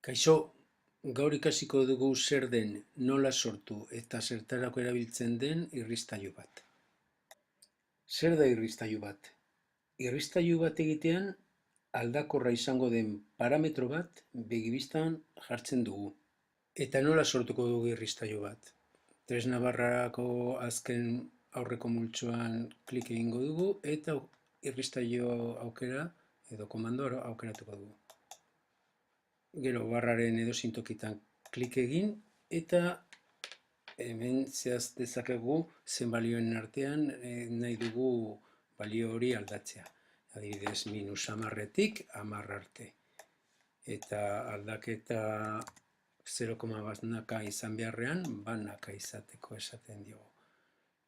Kaixo, gaur ikasiko dugu zer den, nola sortu eta zertarako erabiltzen den irristailu bat. Zer da irristailu bat? Irristailu bat egitean aldakorra izango den parametro bat begibistan jartzen dugu. Eta nola sortuko dugu irristailu bat? Tresna barrako azken aurreko multzoan klik egingo dugu eta irristailu aukera edo komando aukeratuko dugu. Gero barraren edozein tokitan klik egin eta hemen zehaz dezakegu zen balioen artean nahi dugu balio hori aldatzea. Adibidez, -10etik 10 arte. Eta aldaketa 0,1 izan beharrean, banaka izateko esaten diogu.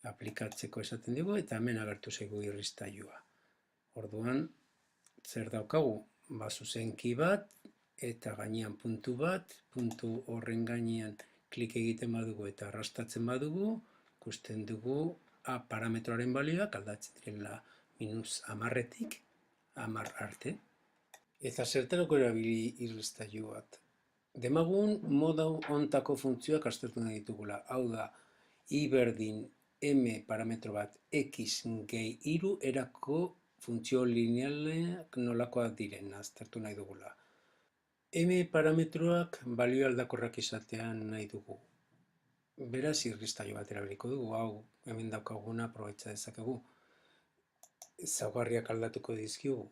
Aplikatzeko esaten dugu eta hemen agertu zaigu irristailua. Orduan, zer daukagu? Zuzenki bat eta gainean puntu bat, puntu horren gainean klik egiten badugu eta arrastatzen badugu, ikusten dugu parametroaren balioak aldatzen direla -10etik 10 arte. Eta zertarako erabili irristailu bat? Demagun moda hontako funtzioak aztertu nahi ditugula. Hau da, i berdin m parametro bat x gehi 3 erako funtzio linealak nolakoak diren aztertu nahi dugula. M parametroak balio aldakorrak izatean nahi dugu. Beraz irristailu bat erabiliko dugu, hau hemen daukaguna aprobetxa dezakegu. Ezaugarriak aldatuko dizkigu,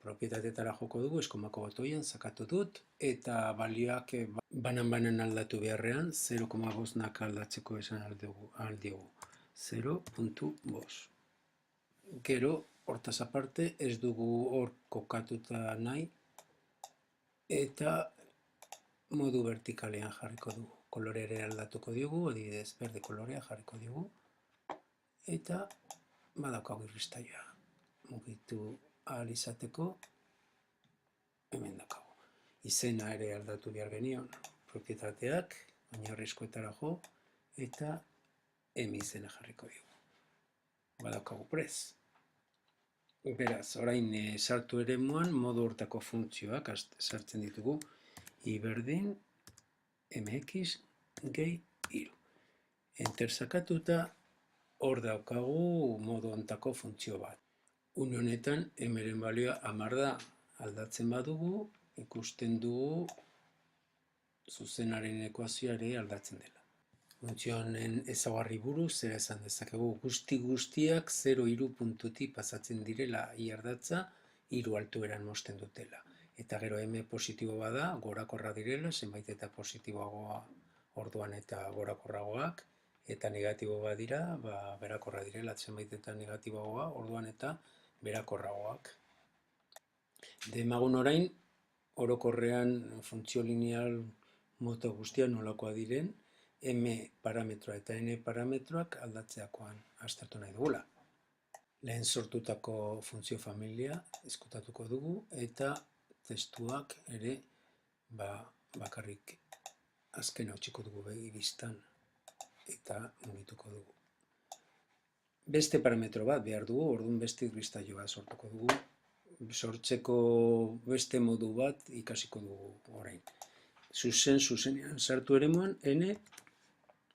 propietateetara joko dugu, eskomako botoian sakatu dut, eta balioak banan aldatu beharrean 0,5 aldatzeko esan aldigu. 0.5. Gero, hortaz aparte, ez dugu hor kokatuta nahi, eta modu vertikalean jarriko dugu. Kolorea aldatuko diogu, adibidez berde kolorea jarriko diogu, eta badaukagu irristailua. Mugitu ahal izateko, hemen daukagu. Izena ere aldatu behar genion, propietateak, oinarrizkoetara jo, eta izena jarriko diogu. Badaukagu prez. Beraz, orain sartu eremuan modu hortako funtzioak sartzen ditugu. I berdin mx gehi 3. Enter sakatuta hor daukagu modu hontako funtzio bat. Une honetan mren balioa 10 da, aldatzen badugu ikusten dugu zuzenaren ekuazioa ere aldatzen dela. Funtzio honen ezaugarri buruz zer esan dezakegu, guztiak 0,3 puntutik pasatzen direla i ardatza 3 altueran mozten dutela. Eta gero m positibo bada, gorakorra direla, zenbait eta positiboagoa orduan eta gorakorragoak, eta negatibo badira, berakorra direla, zenbait eta negatiboagoa orduan eta berakorragoak. Demagun orain, orokorrean funtzio lineal moto guztiak nolakoa diren, m parametroa eta n parametroak aldatzeakoan aztertu nahi dugula. Lehen sortutako funtzio familia ezkutatuko dugu eta testuak ere bakarrik azken hautsiko dugu begibistan eta mugituko dugu. Beste parametro bat behar dugu, orduan beste irristailu bat sortuko dugu. Sortzeko beste modu bat ikasiko dugu orain. Zuzenean sartu eremuan n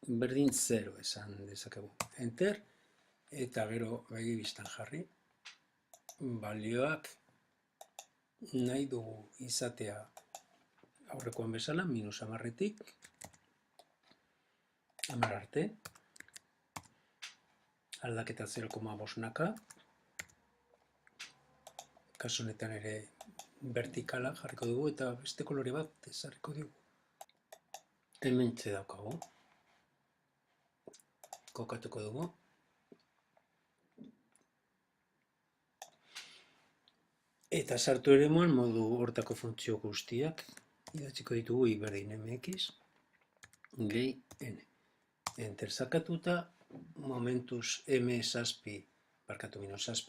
berdin 0 esan dezakegu. Enter, eta gero begibistan jarri. Balioak nahi dugu izatea aurrekoan bezala, -10etik 10 arte. Aldaketa 0,5naka. Kasu honetan ere vertikala jarriko dugu eta beste kolore bat ezarriko dugu. Hemen daukagu. Kokatuko dugu. Eta sartu eremuan modu hortako funtzio guztiak idatziko ditugu i berdin mx gehi n. Enter sakatuta momentuz -7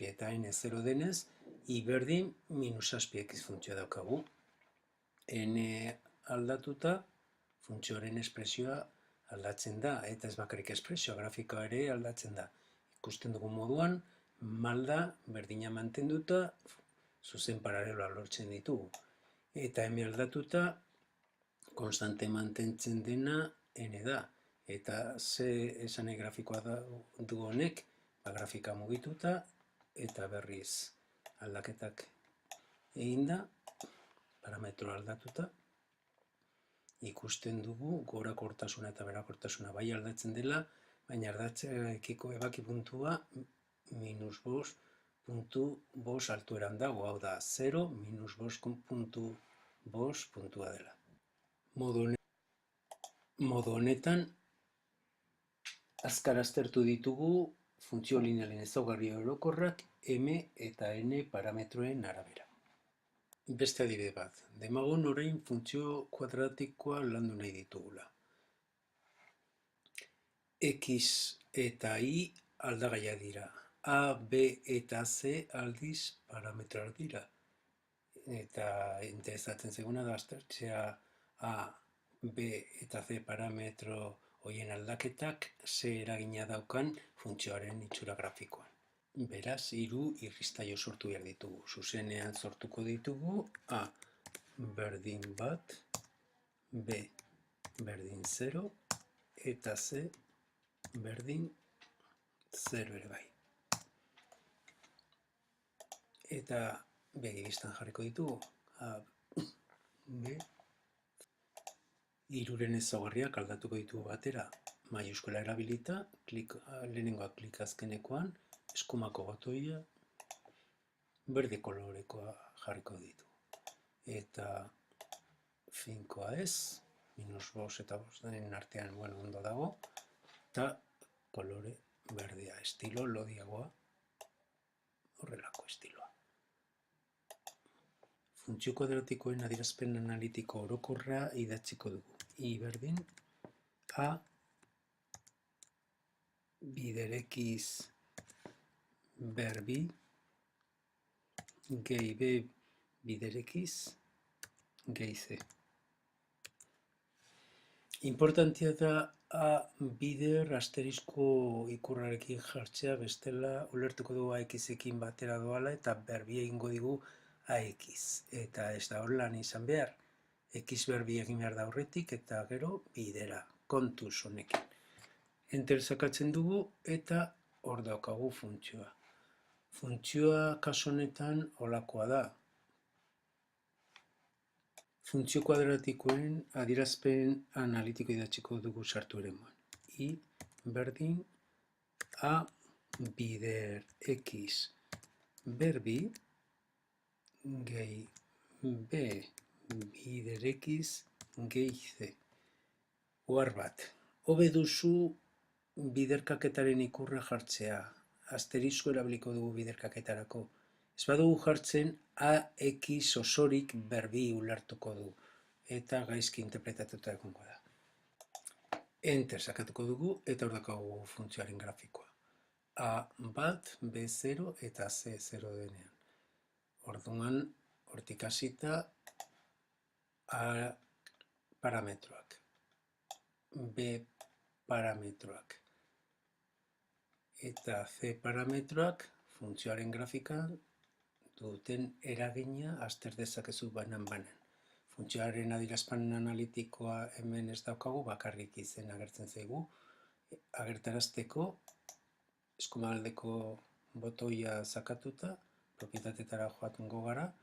eta n 0 denez, i berdin -7x funtzioa daukagu. N aldatuta funtzioaren espresioa aldatzen da, eta ez bakarrik espresioa, grafikoa ere aldatzen da. Ikusten dugu moduan, malda berdina mantenduta zuzen paraleloa lortzen ditugu. Eta hemen aldatuta konstante mantentzen dena n da. Eta ze esane grafikoa du honek, grafika mugituta eta berriz aldaketak egin da, parametro aldatuta, ikusten dugu gorakortasuna eta berakortasuna bai aldatzen dela, baina aldatzearekiko ebaki puntua -5.5 altueran dago, hau da 0, -5.5 puntua dela. Modu honetan, azkar aztertu ditugu funtzio linealen ezaugarri orokorrak m eta n parametroen arabera. Beste adibide bat, demagun orain funtzio kuadratikoa landu nahi ditugula. X eta y aldagaia dira. A, B eta C aldiz parametroak dira. Eta interesatzen zeguna da aztertzea A, B eta C parametro horien aldaketak ze eragina daukan funtzioaren itxura grafikoan. Beraz, 3 irristaio sortu behar ditugu. Zuzenean sortuko ditugu A berdin 1, B berdin 0 eta C berdin 0 ere bai. Eta begibistan jarriko ditugu A, B, 3-ren ezaugarriak aldatuko ditugu batera maiuskola erabilita, lehenengoa klik azkenekoan, eskumako botoia, berde kolorekoa jarriko ditu. Eta finkoa ez, -5 eta 5 artean ondo dago, eta kolore berdea, estilo lodiagoa, horrelako estiloa. Funtzio kuadratikoen adierazpen analitiko orokorra idatziko dugu. I berdin A bider X ber B gehi B bider X gehi C. Importantia da A bider asterisko ikurrarekin jartzea, bestela ulertuko dugu AX-ekin batera doala eta berbi egingo digu AX. Eta ez da horrelan izan behar. X berbi egin behar da aurretik eta gero bidera, kontuz honekin. Enter sakatzen dugu eta hor daukagu funtzioa. Funtzioa kasu honetan holakoa da. Funtzio kuadratikoen adierazpen analitiko idatziko dugu sartu eremuan. I berdin A bider X ber B gehi B bider X gehi C. Ohar bat. Hobe duzu biderkaketaren ikurra jartzea. Asterisko erabiliko dugu biderkaketarako. Ez badugu jartzen, AX osorik berbi ulertuko du. Eta gaizki interpretatuta egongo da. Enter sakatuko dugu eta hor daukagu funtzioaren grafikoa. A bat, B 0 eta C 0 denean. Orduan, hortik hasita A parametroak, B parametroak eta C parametroak funtzioaren grafikan duten eragina azter dezakezu banan-banan. Funtzioaren adierazpen analitikoa hemen ez daukagu, bakarrik izen agertzen zaigu. Agertarazteko eskumaldeko botoia sakatuta, propietatera joatungo gara,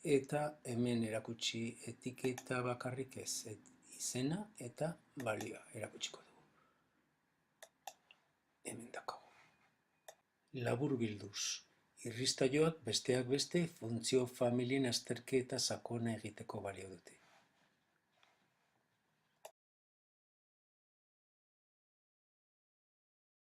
eta hemen erakutsi etiketa bakarrik ez, izena eta balioa erakutsiko dugu. Hemen daukagu. Laburbilduz, irristaioak besteak beste funtzio familien azterketa sakona egiteko balio dute.